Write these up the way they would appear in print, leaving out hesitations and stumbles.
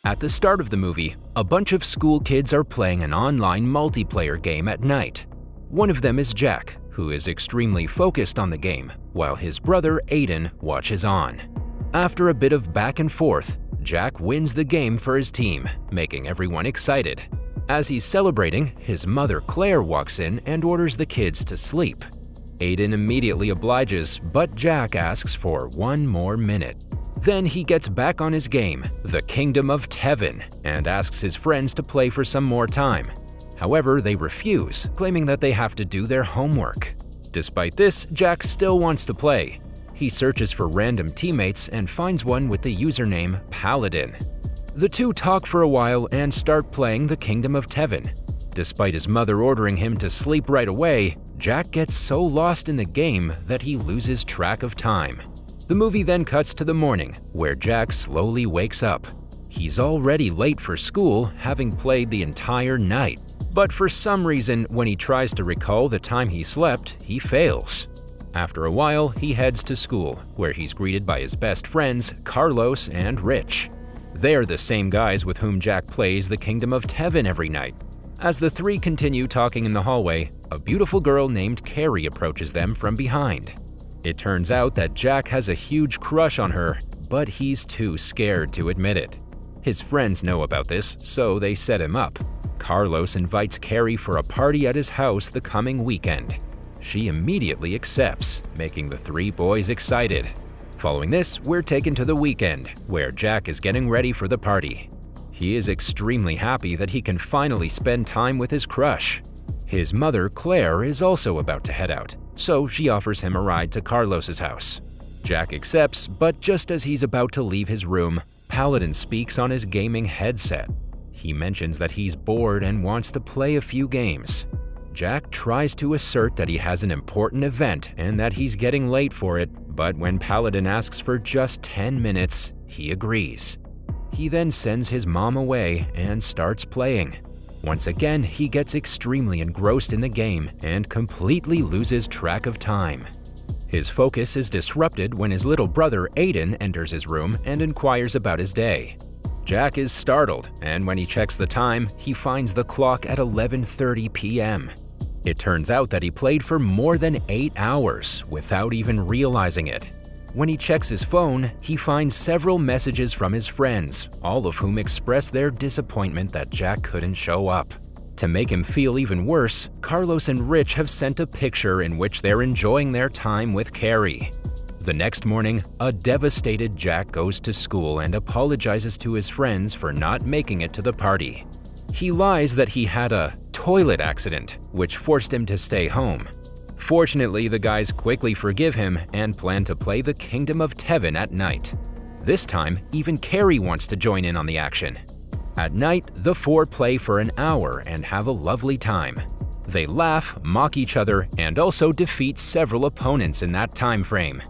At the start of the movie, a bunch of school kids are playing an online multiplayer game at night. One of them is Jack, who is extremely focused on the game, while his brother Aiden watches on. After a bit of back and forth, Jack wins the game for his team, making everyone excited. As he's celebrating, his mother Claire walks in and orders the kids to sleep. Aiden immediately obliges, but Jack asks for one more minute. Then he gets back on his game, The Kingdom of Tevin, and asks his friends to play for some more time. However, they refuse, claiming that they have to do their homework. Despite this, Jack still wants to play. He searches for random teammates and finds one with the username Paladin. The two talk for a while and start playing The Kingdom of Tevin. Despite his mother ordering him to sleep right away, Jack gets so lost in the game that he loses track of time. The movie then cuts to the morning, where Jack slowly wakes up. He's already late for school, having played the entire night. But for some reason, when he tries to recall the time he slept, he fails. After a while, he heads to school, where he's greeted by his best friends, Carlos and Rich. They are the same guys with whom Jack plays The Kingdom of Tevin every night. As the three continue talking in the hallway, a beautiful girl named Carrie approaches them from behind. It turns out that Jack has a huge crush on her, but he's too scared to admit it. His friends know about this, so they set him up. Carlos invites Carrie for a party at his house the coming weekend. She immediately accepts, making the three boys excited. Following this, we're taken to the weekend, where Jack is getting ready for the party. He is extremely happy that he can finally spend time with his crush. His mother, Claire, is also about to head out, so she offers him a ride to Carlos's house. Jack accepts, but just as he's about to leave his room, Paladin speaks on his gaming headset. He mentions that he's bored and wants to play a few games. Jack tries to assert that he has an important event and that he's getting late for it, but when Paladin asks for just 10 minutes, he agrees. He then sends his mom away and starts playing. Once again, he gets extremely engrossed in the game and completely loses track of time. His focus is disrupted when his little brother Aiden enters his room and inquires about his day. Jack is startled, and when he checks the time, he finds the clock at 11:30 p.m. It turns out that he played for more than 8 hours without even realizing it. When he checks his phone, he finds several messages from his friends, all of whom express their disappointment that Jack couldn't show up. To make him feel even worse, Carlos and Rich have sent a picture in which they're enjoying their time with Carrie. The next morning, a devastated Jack goes to school and apologizes to his friends for not making it to the party. He lies that he had a toilet accident, which forced him to stay home. Fortunately, the guys quickly forgive him and plan to play The Kingdom of Tevin at night. This time, even Carrie wants to join in on the action. At night, the four play for an hour and have a lovely time. They laugh, mock each other, and also defeat several opponents in that time frame.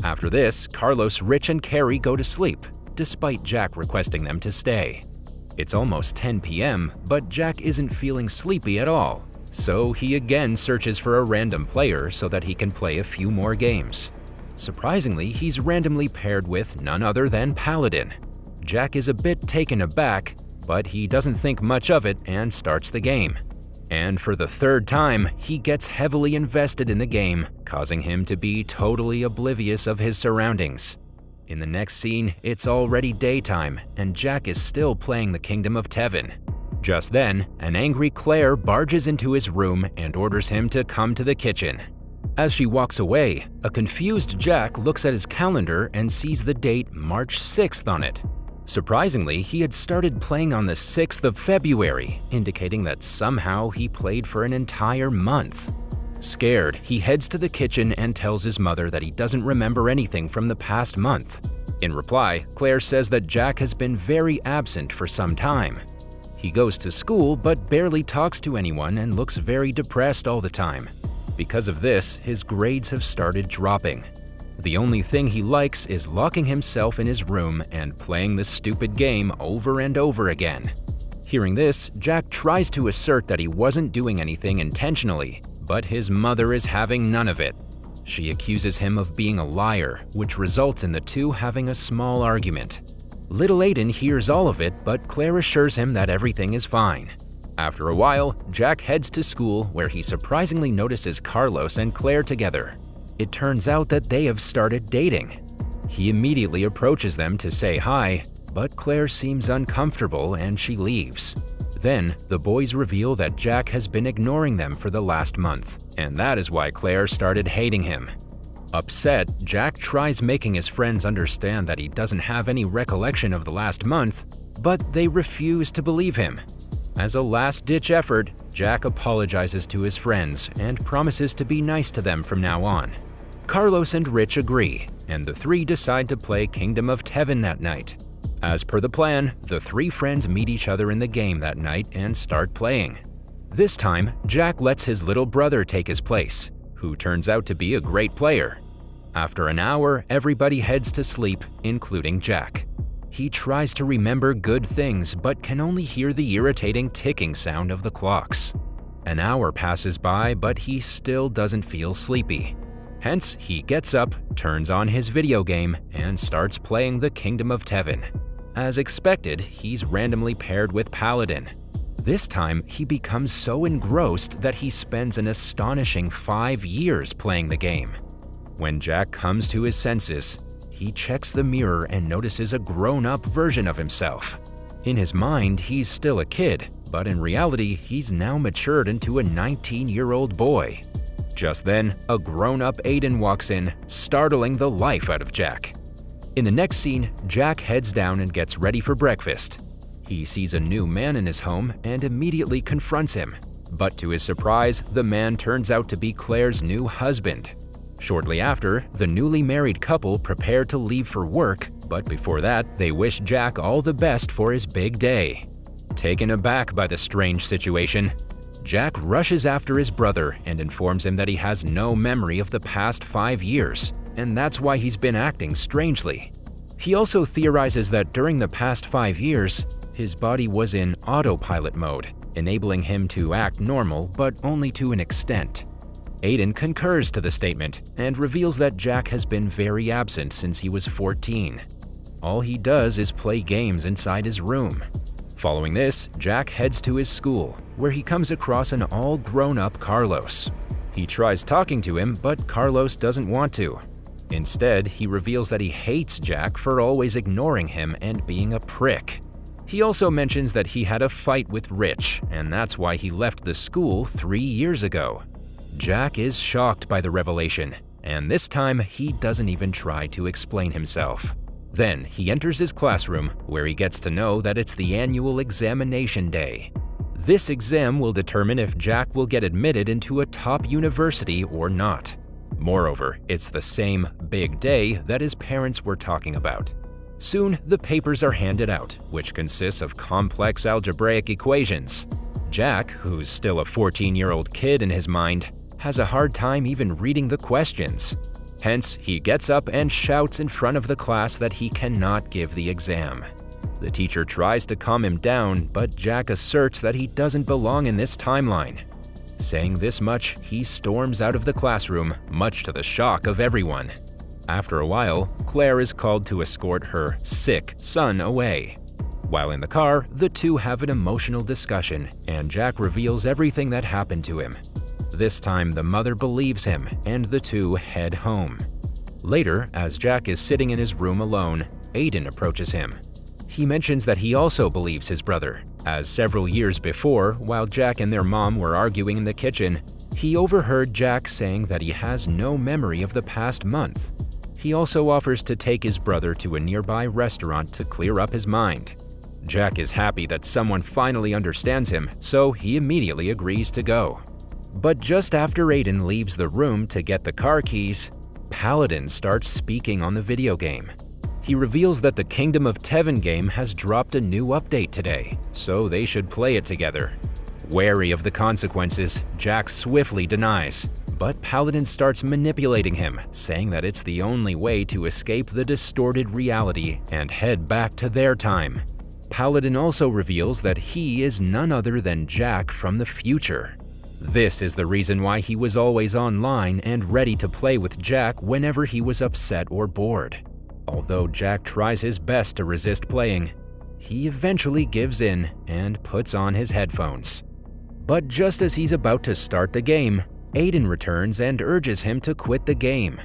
After this, Carlos, Rich, and Carrie go to sleep, despite Jack requesting them to stay. It's almost 10 p.m., but Jack isn't feeling sleepy at all, so he again searches for a random player so that he can play a few more games. Surprisingly, he's randomly paired with none other than Paladin. Jack is a bit taken aback, but he doesn't think much of it and starts the game. And for the third time, he gets heavily invested in the game, causing him to be totally oblivious of his surroundings. In the next scene, it's already daytime, and Jack is still playing The Kingdom of Tevin. Just then, an angry Claire barges into his room and orders him to come to the kitchen. As she walks away, a confused Jack looks at his calendar and sees the date March 6th on it. Surprisingly, he had started playing on the 6th of February, indicating that somehow he played for an entire month. Scared, he heads to the kitchen and tells his mother that he doesn't remember anything from the past month. In reply, Claire says that Jack has been very absent for some time. He goes to school but barely talks to anyone and looks very depressed all the time. Because of this, his grades have started dropping. The only thing he likes is locking himself in his room and playing the stupid game over and over again. Hearing this, Jack tries to assert that he wasn't doing anything intentionally, but his mother is having none of it. She accuses him of being a liar, which results in the two having a small argument. Little Aiden hears all of it, but Claire assures him that everything is fine. After a while, Jack heads to school where he surprisingly notices Carlos and Claire together. It turns out that they have started dating. He immediately approaches them to say hi, but Claire seems uncomfortable and she leaves. Then, the boys reveal that Jack has been ignoring them for the last month, and that is why Claire started hating him. Upset, Jack tries making his friends understand that he doesn't have any recollection of the last month, but they refuse to believe him. As a last-ditch effort, Jack apologizes to his friends and promises to be nice to them from now on. Carlos and Rich agree, and the three decide to play Kingdom of Tevin that night. As per the plan, the three friends meet each other in the game that night and start playing. This time, Jack lets his little brother take his place, who turns out to be a great player. After an hour, everybody heads to sleep, including Jack. He tries to remember good things but can only hear the irritating ticking sound of the clocks. An hour passes by, but he still doesn't feel sleepy. Hence, he gets up, turns on his video game, and starts playing the Kingdom of Tevin. As expected, he's randomly paired with Paladin. This time, he becomes so engrossed that he spends an astonishing 5 years playing the game. When Jack comes to his senses, he checks the mirror and notices a grown-up version of himself. In his mind, he's still a kid, but in reality, he's now matured into a 19-year-old boy. Just then, a grown-up Aiden walks in, startling the life out of Jack. In the next scene, Jack heads down and gets ready for breakfast. He sees a new man in his home and immediately confronts him. But to his surprise, the man turns out to be Claire's new husband. Shortly after, the newly married couple prepare to leave for work, but before that, they wish Jack all the best for his big day. Taken aback by the strange situation, Jack rushes after his brother and informs him that he has no memory of the past 5 years, and that's why he's been acting strangely. He also theorizes that during the past 5 years, his body was in autopilot mode, enabling him to act normal but only to an extent. Aiden concurs to the statement and reveals that Jack has been very absent since he was 14. All he does is play games inside his room. Following this, Jack heads to his school, where he comes across an all-grown-up Carlos. He tries talking to him, but Carlos doesn't want to. Instead, he reveals that he hates Jack for always ignoring him and being a prick. He also mentions that he had a fight with Rich, and that's why he left the school 3 years ago. Jack is shocked by the revelation, and this time he doesn't even try to explain himself. Then he enters his classroom, where he gets to know that it's the annual examination day. This exam will determine if Jack will get admitted into a top university or not. Moreover, it's the same big day that his parents were talking about. Soon, the papers are handed out, which consists of complex algebraic equations. Jack, who's still a 14-year-old kid in his mind, has a hard time even reading the questions. Hence, he gets up and shouts in front of the class that he cannot give the exam. The teacher tries to calm him down, but Jack asserts that he doesn't belong in this timeline. Saying this much, he storms out of the classroom, much to the shock of everyone. After a while, Claire is called to escort her sick son away. While in the car, the two have an emotional discussion, and Jack reveals everything that happened to him. This time, the mother believes him, and the two head home. Later, as Jack is sitting in his room alone, Aiden approaches him. He mentions that he also believes his brother, as several years before, while Jack and their mom were arguing in the kitchen, he overheard Jack saying that he has no memory of the past month. He also offers to take his brother to a nearby restaurant to clear up his mind. Jack is happy that someone finally understands him, so he immediately agrees to go. But just after Aiden leaves the room to get the car keys, Paladin starts speaking on the video game. He reveals that the Kingdom of Tevin game has dropped a new update today, so they should play it together. Wary of the consequences, Jack swiftly denies, but Paladin starts manipulating him, saying that it's the only way to escape the distorted reality and head back to their time. Paladin also reveals that he is none other than Jack from the future. This is the reason why he was always online and ready to play with Jack whenever he was upset or bored. Although Jack tries his best to resist playing, he eventually gives in and puts on his headphones. But just as he's about to start the game, Aiden returns and urges him to quit the game.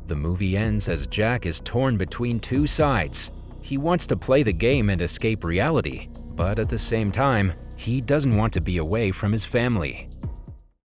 The movie ends as Jack is torn between two sides. He wants to play the game and escape reality, but at the same time, he doesn't want to be away from his family.